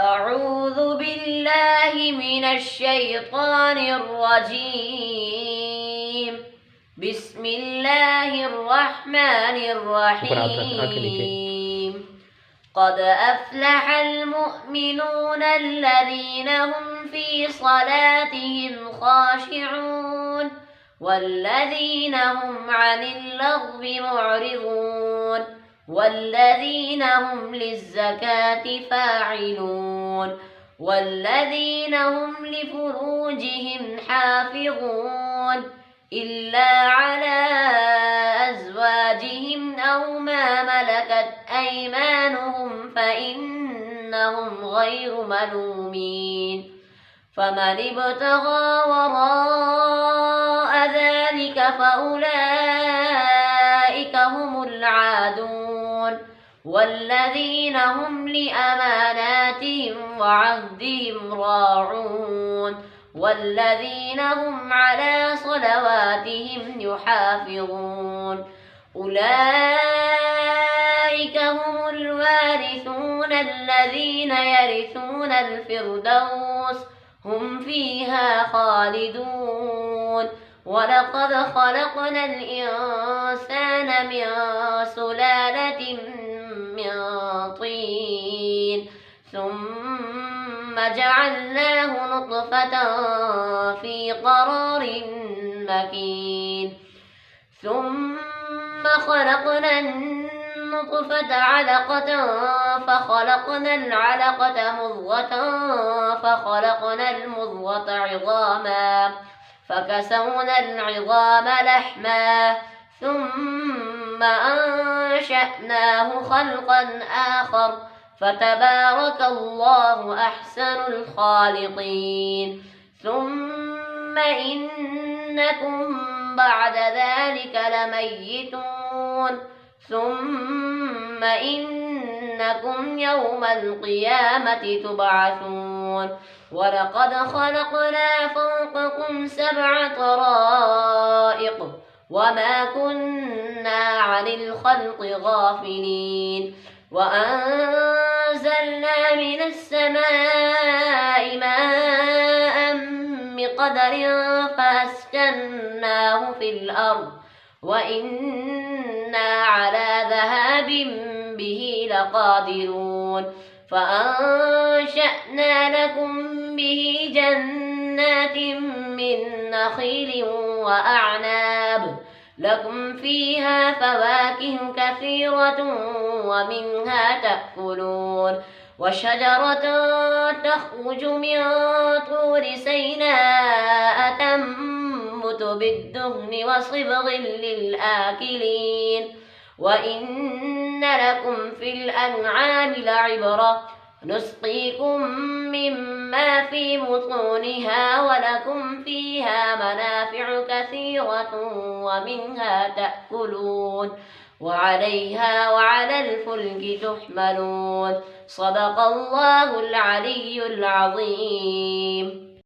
أعوذ بالله من الشيطان الرجيم. بسم الله الرحمن الرحيم. قد أفلح المؤمنون الذين هم في صلاتهم خاشعون والذين هم عن اللغو معرضون والذين هم للزكاة فاعلون والذين هم لفروجهم حافظون إلا على أزواجهم أو ما ملكت أيمانهم فإنهم غير ملومين. فمن ابتغى وراء ذلك فأولئك هم العادون والذين هم لأماناتهم وعهدهم راعون والذين هم على صلواتهم يحافظون. أولئك هم الوارثون الذين يرثون الفردوس هم فيها خالدون. ولقد خلقنا الإنسان من سلالة من طين ثم جعلناه نطفة في قرار مكين ثم خلقنا النطفة علقة فخلقنا العلقة مضغة فخلقنا المضغة عظاما فكسونا العظام لحما ثم أنشأناه خلقا آخر فتبارك الله أحسن الخالقين. ثم إنكم بعد ذلك لميتون ثم إنكم يوم القيامة تبعثون. ولقد خلقنا فوقكم 7 طرائق وما كنا عن الخلق غافلين. وأنزلنا من السماء ماء بقدر فأسكناه في الأرض وإنا على ذهاب به لقادرون. فأنشأنا لكم به جنات من نخيل وأعناب لكم فيها فواكه كثيرة ومنها تأكلون. وشجرة تخرج من طور سيناء تنبت بالدهن وصبغ للآكلين. وإن لكم في الأنعام لعبرة نسقيكم مما في بطونها ولكم فيها منافع كثيرة ومنها تأكلون وعليها وعلى الفلك تحملون. صدق الله العلي العظيم.